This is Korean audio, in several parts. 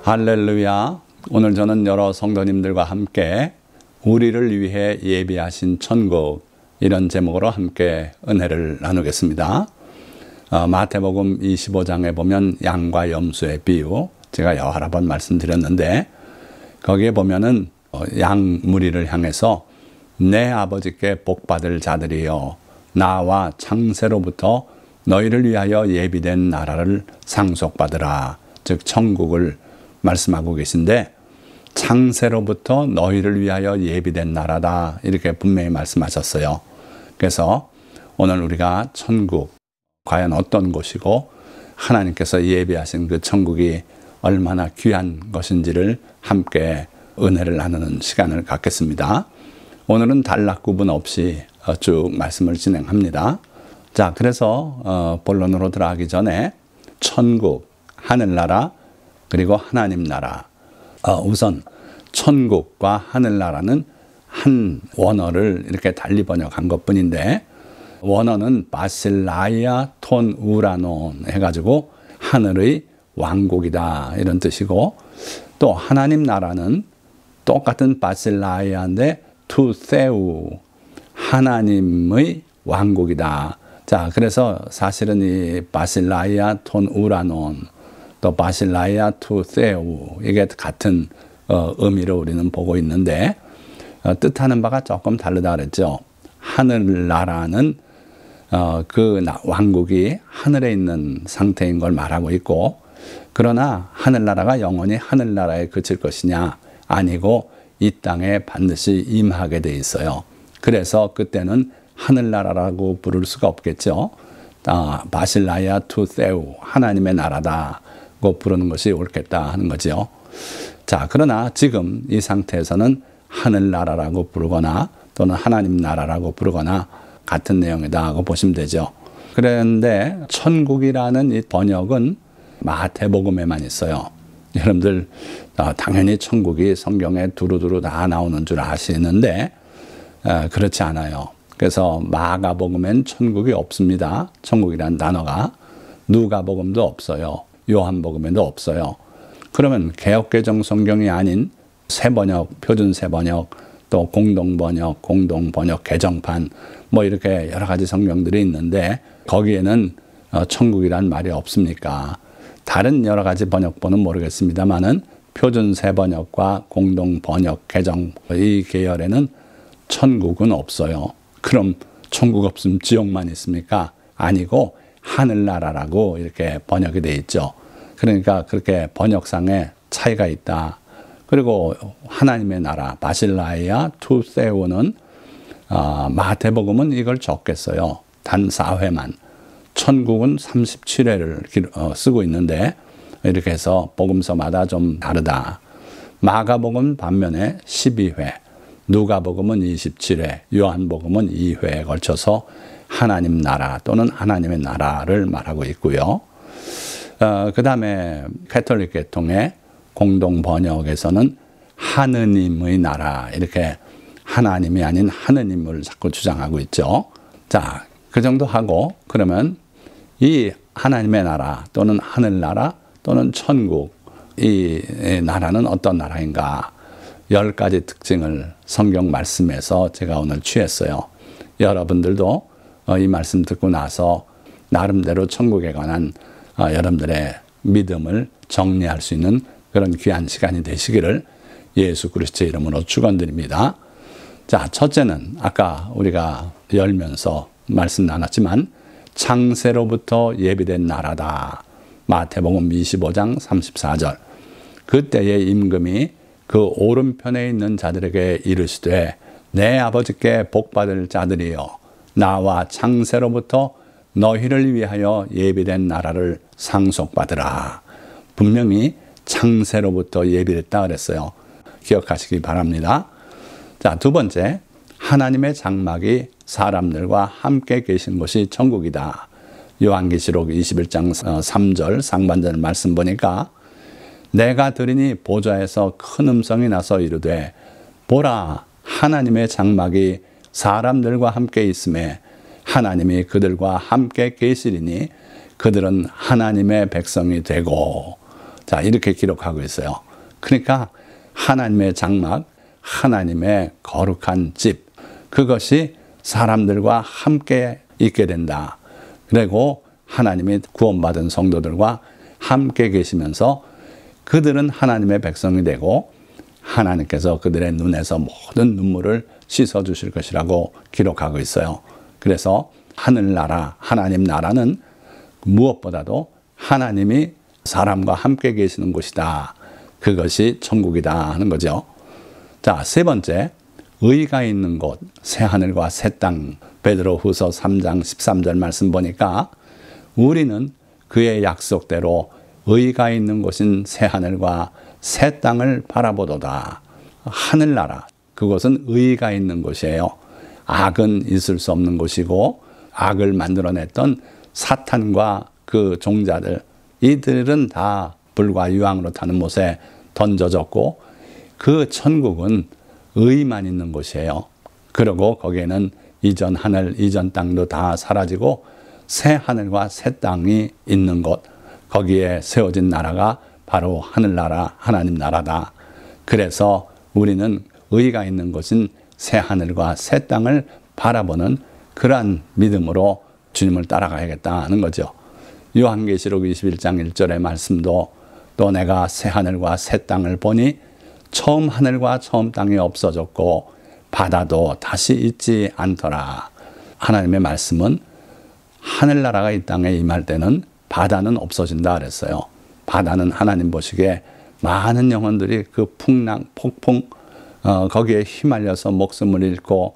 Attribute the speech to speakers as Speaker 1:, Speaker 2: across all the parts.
Speaker 1: 할렐루야. 오늘 저는 여러 성도님들과 함께 우리를 위해 예비하신 천국, 이런 제목으로 함께 은혜를 나누겠습니다. 마태복음 25장에 보면 양과 염소의 비유, 제가 여러 번 말씀드렸는데 거기에 보면은 양 무리를 향해서 내 아버지께 복받을 자들이여 나와 창세로부터 너희를 위하여 예비된 나라를 상속받으라. 즉 천국을 말씀하고 계신데 창세로부터 너희를 위하여 예비된 나라다, 이렇게 분명히 말씀하셨어요. 그래서 오늘 우리가 천국, 과연 어떤 곳이고 하나님께서 예비하신 그 천국이 얼마나 귀한 것인지를 함께 은혜를 나누는 시간을 갖겠습니다. 오늘은 단락 구분 없이 쭉 말씀을 진행합니다. 자, 그래서 본론으로 들어가기 전에 천국, 하늘나라, 그리고 하나님 나라. 우선 천국과 하늘나라는 한 원어를 이렇게 달리 번역한 것뿐인데, 원어는 바실라이아 톤 우라논 해가지고 하늘의 왕국이다, 이런 뜻이고, 또 하나님 나라는 똑같은 바실라이아인데 투세우, 하나님의 왕국이다. 자, 그래서 사실은 이 바실라이아 톤 우라논, 또 바실라이아 투세우, 이게 같은 의미로 우리는 보고 있는데 뜻하는 바가 조금 다르다 그랬죠. 하늘나라는 그 왕국이 하늘에 있는 상태인 걸 말하고 있고, 그러나 하늘나라가 영원히 하늘나라에 그칠 것이냐? 아니고 이 땅에 반드시 임하게 돼 있어요. 그래서 그때는 하늘나라라고 부를 수가 없겠죠. 바실라이아 투세우, 하나님의 나라다고 부르는 것이 옳겠다 하는 거죠. 자, 그러나 지금 이 상태에서는 하늘나라라고 부르거나 또는 하나님 나라라고 부르거나 같은 내용이다 하고 보시면 되죠. 그런데 천국이라는 이 번역은 마태복음에만 있어요. 여러분들 당연히 천국이 성경에 두루두루 다 나오는 줄 아시는데 그렇지 않아요. 그래서 마가복음엔 천국이 없습니다. 천국이라는 단어가. 누가복음도 없어요. 요한복음에도 없어요. 그러면 개역개정 성경이 아닌 새번역, 표준 새번역, 또 공동번역, 공동번역 개정판, 뭐 이렇게 여러 가지 성경들이 있는데 거기에는 천국이란 말이 없습니까? 다른 여러 가지 번역본은 모르겠습니다만은 표준 새번역과 공동번역 개정, 이 계열에는 천국은 없어요. 그럼 천국 없으면 지옥만 있습니까? 아니고 하늘나라라고 이렇게 번역이 돼 있죠. 그러니까 그렇게 번역상에 차이가 있다. 그리고 하나님의 나라, 바실라이아 투세우는 마태복음은 이걸 적겠어요. 단 4회만. 천국은 37회를 쓰고 있는데 이렇게 해서 복음서마다 좀 다르다. 마가복음 반면에 12회, 누가복음은 27회, 요한복음은 2회에 걸쳐서 하나님 나라 또는 하나님의 나라를 말하고 있고요. 그 다음에 가톨릭 계통의 공동 번역에서는 하느님의 나라, 이렇게 하나님이 아닌 하느님을 자꾸 주장하고 있죠. 자, 그 정도 하고, 그러면 이 하나님의 나라 또는 하늘나라 또는 천국, 이 나라는 어떤 나라인가? 10가지 특징을 성경 말씀에서 제가 오늘 취했어요. 여러분들도 이 말씀 듣고 나서 나름대로 천국에 관한 여러분들의 믿음을 정리할 수 있는 그런 귀한 시간이 되시기를 예수 그리스도의 이름으로 축원드립니다. 자, 첫째는 아까 우리가 열면서 말씀 나눴지만 창세로부터 예비된 나라다. 마태복음 25장 34절. 그때의 임금이 그 오른편에 있는 자들에게 이르시되 내 아버지께 복받을 자들이여 나와 창세로부터 너희를 위하여 예비된 나라를 상속받으라. 분명히 창세로부터 예비됐다 그랬어요. 기억하시기 바랍니다. 자, 두 번째, 하나님의 장막이 사람들과 함께 계신 곳이 천국이다. 요한계시록 21장 3절 상반절 말씀 보니까 내가 들으니 보좌에서 큰 음성이 나서 이르되 보라, 하나님의 장막이 사람들과 함께 있음에 하나님이 그들과 함께 계시리니 그들은 하나님의 백성이 되고. 자, 이렇게 기록하고 있어요. 그러니까 하나님의 장막, 하나님의 거룩한 집, 그것이 사람들과 함께 있게 된다. 그리고 하나님이 구원받은 성도들과 함께 계시면서 그들은 하나님의 백성이 되고 하나님께서 그들의 눈에서 모든 눈물을 씻어주실 것이라고 기록하고 있어요. 그래서 하늘나라, 하나님 나라는 무엇보다도 하나님이 사람과 함께 계시는 곳이다. 그것이 천국이다 하는 거죠. 자, 세 번째, 의가 있는 곳, 새하늘과 새 땅. 베드로후서 3장 13절 말씀 보니까 우리는 그의 약속대로 의가 있는 곳인 새하늘과 새 땅을 바라보도다. 하늘나라, 그곳은 의가 있는 곳이에요. 악은 있을 수 없는 곳이고 악을 만들어냈던 사탄과 그 종자들, 이들은 다 불과 유황으로 타는 못에 던져졌고 그 천국은 의만 있는 곳이에요. 그리고 거기에는 이전 하늘, 이전 땅도 다 사라지고 새 하늘과 새 땅이 있는 곳, 거기에 세워진 나라가 바로 하늘나라, 하나님 나라다. 그래서 우리는 의가 있는 곳인 새 하늘과 새 땅을 바라보는 그러한 믿음으로 주님을 따라가야겠다 하는 거죠. 요한계시록 21장 1절의 말씀도 또 내가 새 하늘과 새 땅을 보니 처음 하늘과 처음 땅이 없어졌고 바다도 다시 있지 않더라. 하나님의 말씀은 하늘나라가 이 땅에 임할 때는 바다는 없어진다 그랬어요. 바다는 하나님 보시기에 많은 영혼들이 그 풍랑, 폭풍, 거기에 휘말려서 목숨을 잃고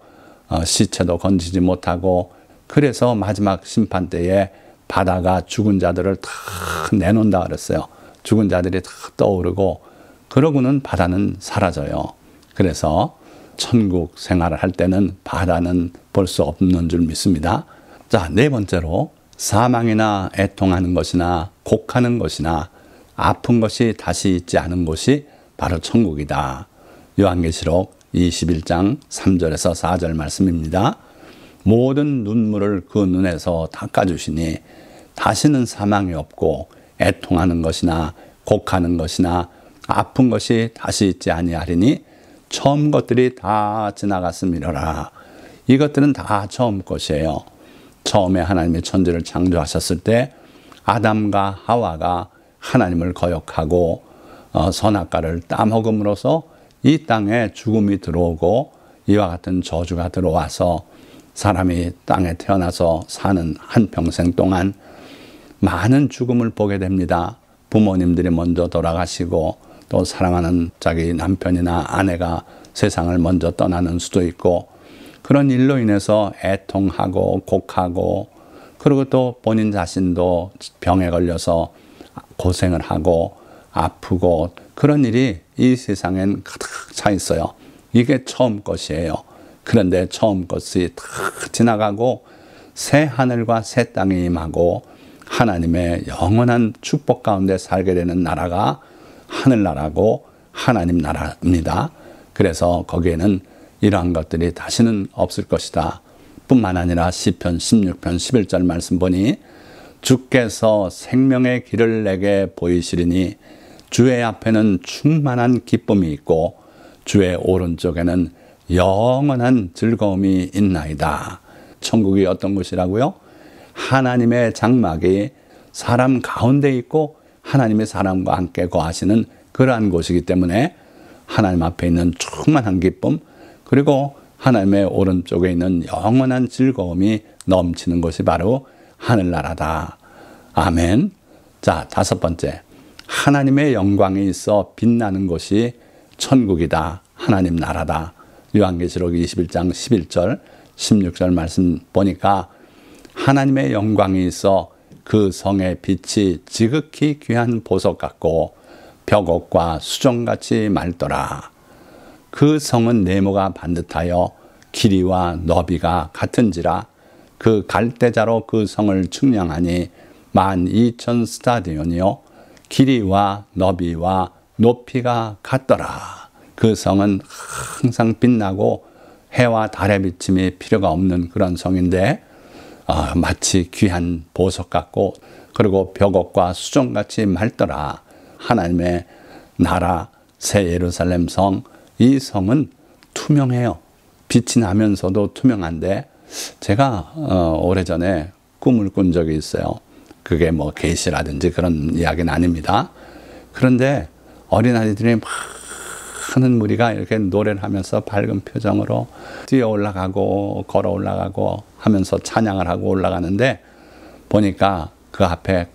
Speaker 1: 시체도 건지지 못하고 그래서 마지막 심판 때에 바다가 죽은 자들을 다 내놓는다 그랬어요. 죽은 자들이 다 떠오르고 그러고는 바다는 사라져요. 그래서 천국 생활을 할 때는 바다는 볼 수 없는 줄 믿습니다. 자, 네 번째로 사망이나 애통하는 것이나 곡하는 것이나 아픈 것이 다시 있지 않은 곳이 바로 천국이다. 요한계시록 21장 3절에서 4절 말씀입니다. 모든 눈물을 그 눈에서 닦아주시니 다시는 사망이 없고 애통하는 것이나 곡하는 것이나 아픈 것이 다시 있지 아니하리니 처음 것들이 다 지나갔음이로라. 이것들은 다 처음 것이에요. 처음에 하나님이 천지를 창조하셨을 때 아담과 하와가 하나님을 거역하고 선악과를 따먹음으로써 이 땅에 죽음이 들어오고 이와 같은 저주가 들어와서 사람이 땅에 태어나서 사는 한평생 동안 많은 죽음을 보게 됩니다. 부모님들이 먼저 돌아가시고 또 사랑하는 자기 남편이나 아내가 세상을 먼저 떠나는 수도 있고 그런 일로 인해서 애통하고 곡하고 그리고 또 본인 자신도 병에 걸려서 고생을 하고 아프고 그런 일이 이 세상엔 가득 차 있어요. 이게 처음 것이에요. 그런데 처음 것이 다 지나가고 새 하늘과 새 땅이 임하고 하나님의 영원한 축복 가운데 살게 되는 나라가 하늘나라고 하나님 나라입니다. 그래서 거기에는 이러한 것들이 다시는 없을 것이다. 뿐만 아니라 시편 16편 11절 말씀 보니 주께서 생명의 길을 내게 보이시리니 주의 앞에는 충만한 기쁨이 있고 주의 오른쪽에는 영원한 즐거움이 있나이다. 천국이 어떤 곳이라고요? 하나님의 장막이 사람 가운데 있고 하나님의 사람과 함께 거하시는 그러한 곳이기 때문에 하나님 앞에 있는 충만한 기쁨 그리고 하나님의 오른쪽에 있는 영원한 즐거움이 넘치는 곳이 바로 하늘나라다. 아멘. 자, 다섯 번째. 하나님의 영광이 있어 빛나는 곳이 천국이다. 하나님 나라다. 요한계시록 21장 11절 16절 말씀 보니까 하나님의 영광이 있어 그 성의 빛이 지극히 귀한 보석 같고 벽옥과 수정같이 맑더라. 그 성은 네모가 반듯하여 길이와 너비가 같은지라 그 갈대자로 그 성을 측량하니 12,000 스타디온이요 길이와 너비와 높이가 같더라. 그 성은 항상 빛나고 해와 달의 비침이 필요가 없는 그런 성인데 마치 귀한 보석 같고 그리고 벽옥과 수정같이 맑더라. 하나님의 나라 새 예루살렘 성, 이 성은 투명해요. 빛이 나면서도 투명한데 제가 오래전에 꿈을 꾼 적이 있어요. 그게 뭐 계시라든지 그런 이야기는 아닙니다. 그런데 어린아이들이 많은 무리가 이렇게 노래를 하면서 밝은 표정으로 뛰어 올라가고 걸어 올라가고 하면서 찬양을 하고 올라가는데 보니까 그 앞에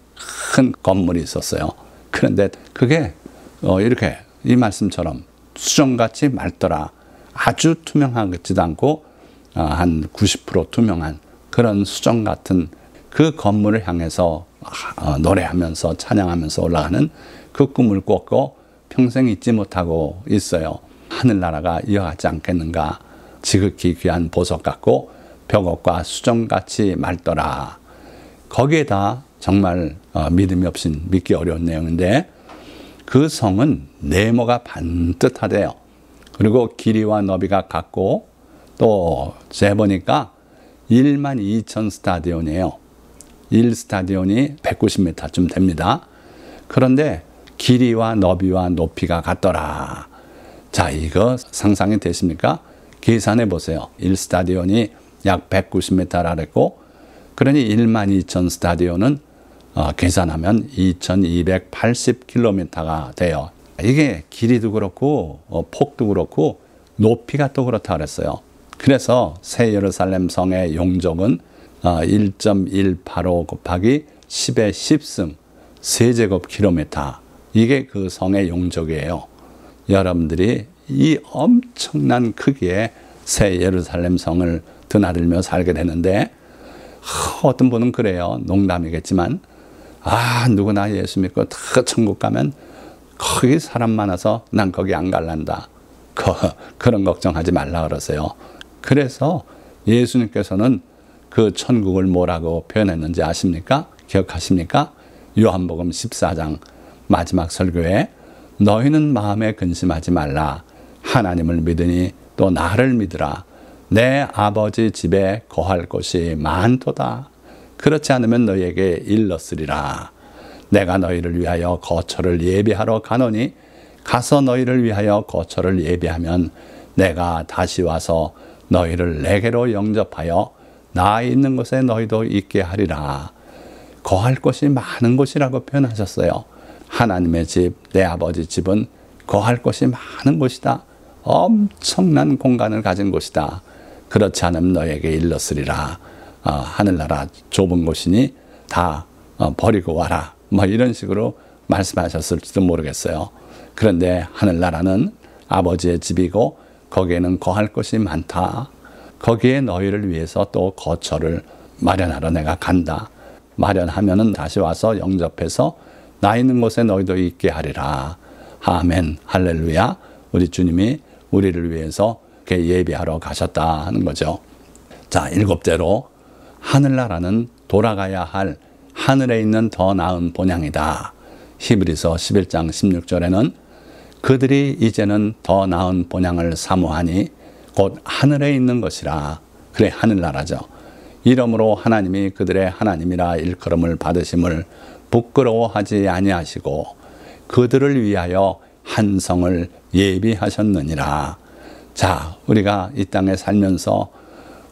Speaker 1: 큰 건물이 있었어요. 그런데 그게 이렇게 이 말씀처럼 수정같이 맑더라. 아주 투명하지도 않고 한 90% 투명한 그런 수정 같은 그 건물을 향해서 노래하면서 찬양하면서 올라가는 그 꿈을 꿨고 평생 잊지 못하고 있어요. 하늘나라가 이어가지 않겠는가. 지극히 귀한 보석 같고 벽옥과 수정같이 맑더라. 거기에다 정말 믿음이 없인 믿기 어려운 내용인데 그 성은 네모가 반듯하대요. 그리고 길이와 너비가 같고 또 재보니까 1만 2천 스타디온이에요. 1스타디온이 190m쯤 됩니다. 그런데 길이와 너비와 높이가 같더라. 자, 이거 상상이 되십니까? 계산해 보세요. 1스타디온이 약 190m라 그랬고 그러니 1만 2천 스타디온은 계산하면 2280km가 돼요. 이게 길이도 그렇고 폭도 그렇고 높이가 또 그렇다 그랬어요. 그래서 새 예루살렘 성의 용적은 1.185 곱하기 10의 10승 세제곱킬로미터, 이게 그 성의 용적이에요. 여러분들이 이 엄청난 크기의 새 예루살렘 성을 드나들며 살게 되는데 어떤 분은 그래요. 농담이겠지만 누구나 예수 믿고 다 천국 가면 거기 사람 많아서 난 거기 안 갈란다. 그런 걱정하지 말라 그러세요. 그래서 예수님께서는 그 천국을 뭐라고 표현했는지 아십니까? 기억하십니까? 요한복음 14장 마지막 설교에 너희는 마음에 근심하지 말라. 하나님을 믿으니 또 나를 믿으라. 내 아버지 집에 거할 곳이 많도다. 그렇지 않으면 너희에게 일렀으리라. 내가 너희를 위하여 거처를 예비하러 가노니 가서 너희를 위하여 거처를 예비하면 내가 다시 와서 너희를 내게로 영접하여 나 있는 곳에 너희도 있게 하리라. 거할 곳이 많은 곳이라고 표현하셨어요. 하나님의 집, 내 아버지 집은 거할 곳이 많은 곳이다. 엄청난 공간을 가진 곳이다. 그렇지 않으면 너에게 일렀으리라. 하늘나라 좁은 곳이니 다 버리고 와라. 뭐 이런 식으로 말씀하셨을지도 모르겠어요. 그런데 하늘나라는 아버지의 집이고 거기에는 거할 곳이 많다. 거기에 너희를 위해서 또 거처를 마련하러 내가 간다. 마련하면은 다시 와서 영접해서 나 있는 곳에 너희도 있게 하리라. 아멘, 할렐루야. 우리 주님이 우리를 위해서 이렇게 예비하러 가셨다 하는 거죠. 자, 7대로 하늘나라는 돌아가야 할 하늘에 있는 더 나은 본향이다. 히브리서 11장 16절에는 그들이 이제는 더 나은 본향을 사모하니 곧 하늘에 있는 것이라. 그래, 하늘나라죠. 이러므로 하나님이 그들의 하나님이라 일컬음을 받으심을 부끄러워하지 아니하시고 그들을 위하여 한 성을 예비하셨느니라. 자, 우리가 이 땅에 살면서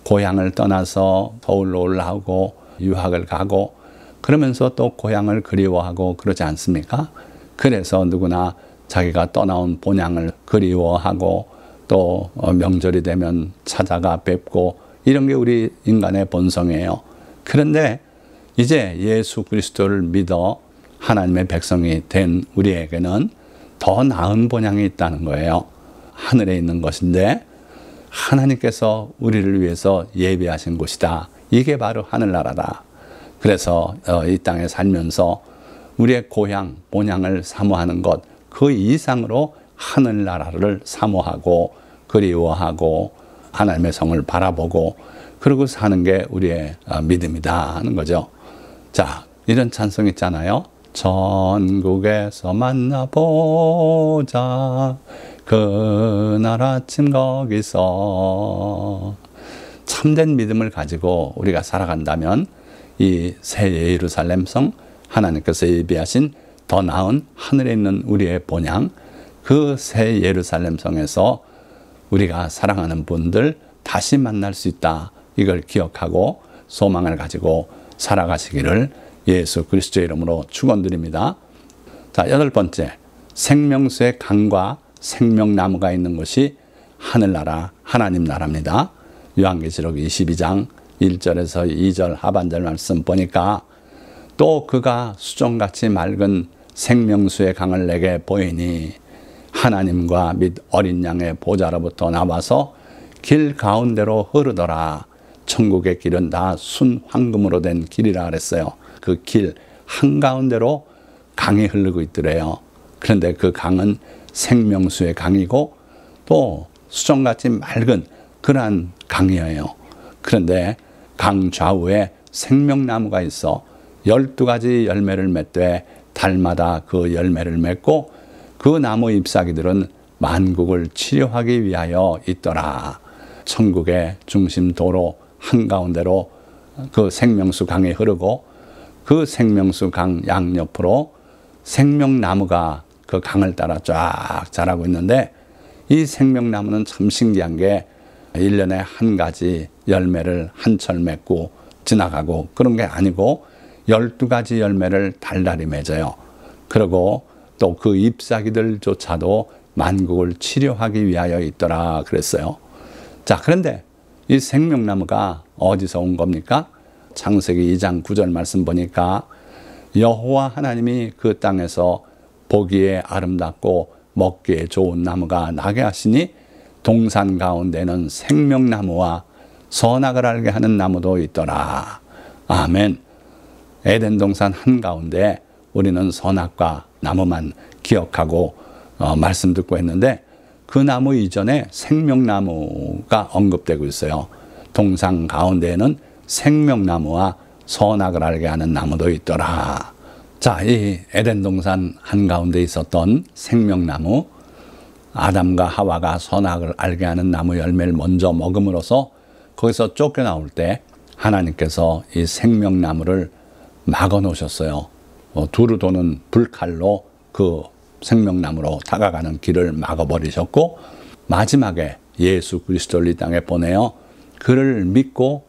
Speaker 1: 고향을 떠나서 서울로 올라오고 유학을 가고 그러면서 또 고향을 그리워하고 그러지 않습니까? 그래서 누구나 자기가 떠나온 본향을 그리워하고 또 명절이 되면 찾아가 뵙고 이런 게 우리 인간의 본성이에요. 그런데 이제 예수 그리스도를 믿어 하나님의 백성이 된 우리에게는 더 나은 본향이 있다는 거예요. 하늘에 있는 것인데 하나님께서 우리를 위해서 예비하신 곳이다. 이게 바로 하늘나라다. 그래서 이 땅에 살면서 우리의 고향, 본향을 사모하는 것, 그 이상으로 하늘나라를 사모하고 그리워하고 하나님의 성을 바라보고 그러고 사는 게 우리의 믿음이다 하는 거죠. 자, 이런 찬송 있잖아요. 천국에서 만나보자 그날 아침 거기서. 참된 믿음을 가지고 우리가 살아간다면 이 새 예루살렘 성, 하나님께서 예비하신 더 더 나은 하늘에 있는 우리의 본향, 그 새 예루살렘 성에서 우리가 사랑하는 분들 다시 만날 수 있다. 이걸 기억하고 소망을 가지고 살아가시기를 예수 그리스도의 이름으로 축원드립니다. 자, 8번째, 생명수의 강과 생명나무가 있는 곳이 하늘나라 하나님 나라입니다. 요한계시록 22장 1절에서 2절 하반절 말씀 보니까 또 그가 수정같이 맑은 생명수의 강을 내게 보이니 하나님과 및 어린 양의 보좌로부터 나와서 길 가운데로 흐르더라. 천국의 길은 다 순황금으로 된 길이라 그랬어요. 그 길 한가운데로 강이 흐르고 있더래요. 그런데 그 강은 생명수의 강이고 또 수정같이 맑은 그러한 강이에요. 그런데 강 좌우에 생명나무가 있어 12가지 열매를 맺되 달마다 그 열매를 맺고 그 나무 잎사귀들은 만국을 치료하기 위하여 있더라. 천국의 중심 도로 한가운데로 그 생명수 강이 흐르고 그 생명수 강 양옆으로 생명나무가 그 강을 따라 쫙 자라고 있는데 이 생명나무는 참 신기한 게 1년에 한 가지 열매를 한철 맺고 지나가고 그런 게 아니고 12가지 열매를 달달이 맺어요. 그리고 또 그 잎사귀들조차도 만국을 치료하기 위하여 있더라 그랬어요. 자, 그런데 이 생명나무가 어디서 온 겁니까? 창세기 2장 9절 말씀 보니까 여호와 하나님이 그 땅에서 보기에 아름답고 먹기에 좋은 나무가 나게 하시니 동산 가운데는 생명나무와 선악을 알게 하는 나무도 있더라. 아멘. 에덴 동산 한가운데 우리는 선악과 나무만 기억하고 말씀 듣고 했는데 그 나무 이전에 생명나무가 언급되고 있어요. 동산 가운데에는 생명나무와 선악을 알게 하는 나무도 있더라. 자, 이 에덴 동산 한가운데 있었던 생명나무, 아담과 하와가 선악을 알게 하는 나무 열매를 먼저 먹음으로써 거기서 쫓겨나올 때 하나님께서 이 생명나무를 막아 놓으셨어요. 두루 도는 불칼로 그 생명나무로 다가가는 길을 막아버리셨고 마지막에 예수 그리스도를 이 땅에 보내어 그를 믿고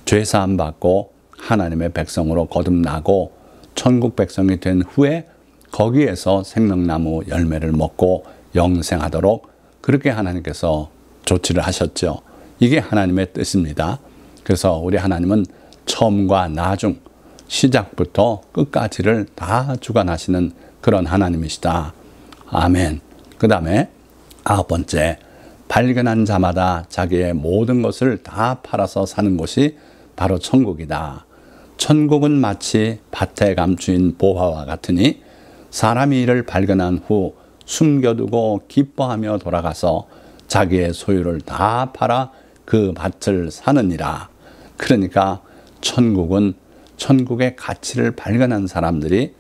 Speaker 1: 죄사함 받고 하나님의 백성으로 거듭나고 천국 백성이 된 후에 거기에서 생명나무 열매를 먹고 영생하도록 그렇게 하나님께서 조치를 하셨죠. 이게 하나님의 뜻입니다. 그래서 우리 하나님은 처음과 나중 시작부터 끝까지를 다 주관하시는 그런 하나님이시다. 아멘. 그 다음에 9번째, 발견한 자마다 자기의 모든 것을 다 팔아서 사는 곳이 바로 천국이다. 천국은 마치 밭에 감추인 보화와 같으니 사람이 이를 발견한 후 숨겨두고 기뻐하며 돌아가서 자기의 소유를 다 팔아 그 밭을 사느니라. 그러니까 천국은 천국의 가치를 발견한 사람들이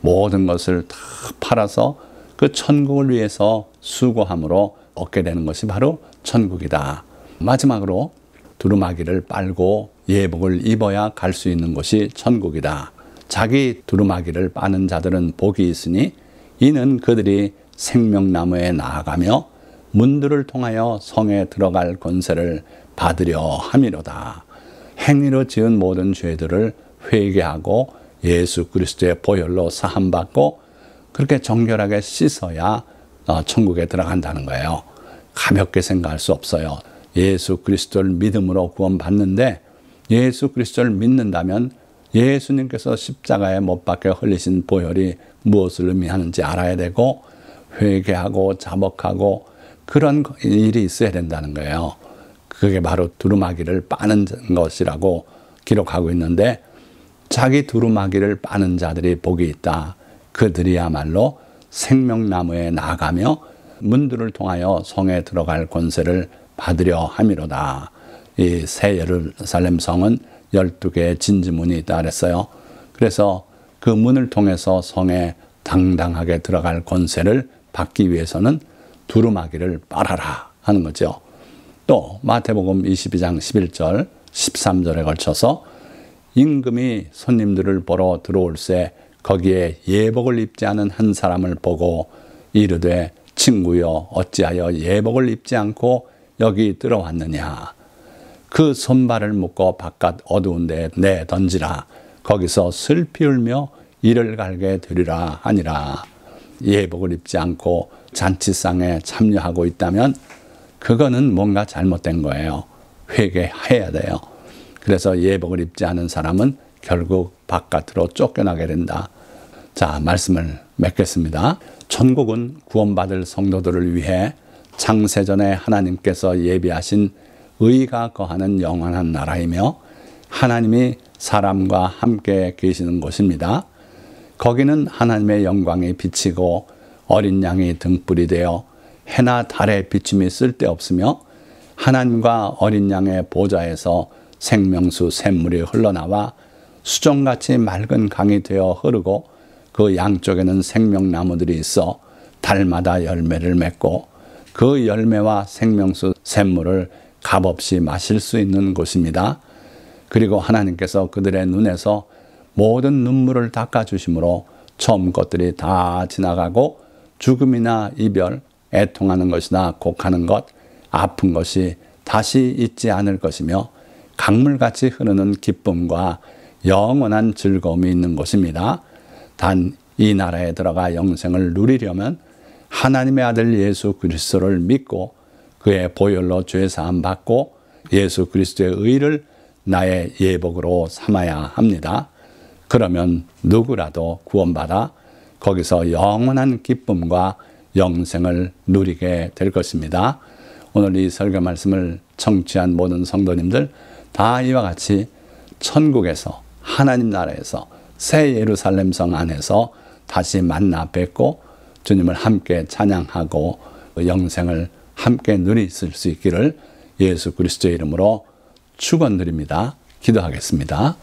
Speaker 1: 모든 것을 다 팔아서 그 천국을 위해서 수고함으로 얻게 되는 것이 바로 천국이다. 마지막으로 두루마기를 빨고 예복을 입어야 갈 수 있는 곳이 천국이다. 자기 두루마기를 빠는 자들은 복이 있으니 이는 그들이 생명나무에 나아가며 문들을 통하여 성에 들어갈 권세를 받으려 함이로다. 행위로 지은 모든 죄들을 회개하고 예수 그리스도의 보혈로 사함받고 그렇게 정결하게 씻어야 천국에 들어간다는 거예요. 가볍게 생각할 수 없어요. 예수 그리스도를 믿음으로 구원받는데 예수 그리스도를 믿는다면 예수님께서 십자가에 못 박혀 흘리신 보혈이 무엇을 의미하는지 알아야 되고 회개하고 자복하고 그런 일이 있어야 된다는 거예요. 그게 바로 두루마기를 빠는 것이라고 기록하고 있는데 자기 두루마기를 빠는 자들이 복이 있다. 그들이야말로 생명나무에 나가며 문들을 통하여 성에 들어갈 권세를 받으려 함이로다. 이 새 예루살렘 성은 12개의 진지문이 있다 그랬어요. 그래서 그 문을 통해서 성에 당당하게 들어갈 권세를 받기 위해서는 두루마기를 빨아라 하는 거죠. 또 마태복음 22장 11절 13절에 걸쳐서 임금이 손님들을 보러 들어올새 거기에 예복을 입지 않은 한 사람을 보고 이르되 친구여 어찌하여 예복을 입지 않고 여기 들어왔느냐. 그 손발을 묶어 바깥 어두운 데에 내 던지라. 거기서 슬피 울며 이를 갈게 되리라 하니라. 예복을 입지 않고 잔치상에 참여하고 있다면 그거는 뭔가 잘못된 거예요. 회개해야 돼요. 그래서 예복을 입지 않은 사람은 결국 바깥으로 쫓겨나게 된다. 자, 말씀을 맺겠습니다. 천국은 구원받을 성도들을 위해 창세전에 하나님께서 예비하신 의가 거하는 영원한 나라이며 하나님이 사람과 함께 계시는 곳입니다. 거기는 하나님의 영광이 비치고 어린 양이 등불이 되어 해나 달의 비춤이 쓸데없으며 하나님과 어린 양의 보좌에서 생명수 샘물이 흘러나와 수정같이 맑은 강이 되어 흐르고 그 양쪽에는 생명나무들이 있어 달마다 열매를 맺고 그 열매와 생명수 샘물을 값없이 마실 수 있는 곳입니다. 그리고 하나님께서 그들의 눈에서 모든 눈물을 닦아주심으로 처음 것들이 다 지나가고 죽음이나 이별, 애통하는 것이나 곡하는 것, 아픈 것이 다시 있지 않을 것이며 강물같이 흐르는 기쁨과 영원한 즐거움이 있는 곳입니다. 단 이 나라에 들어가 영생을 누리려면 하나님의 아들 예수 그리스도를 믿고 그의 보혈로 죄사함 받고 예수 그리스도의 의를 나의 예복으로 삼아야 합니다. 그러면 누구라도 구원받아 거기서 영원한 기쁨과 영생을 누리게 될 것입니다. 오늘 이 설교 말씀을 청취한 모든 성도님들 다 이와 같이 천국에서 하나님 나라에서 새 예루살렘 성 안에서 다시 만나 뵙고 주님을 함께 찬양하고 영생을 함께 누리실 수 있기를 예수 그리스도의 이름으로 축원드립니다. 기도하겠습니다.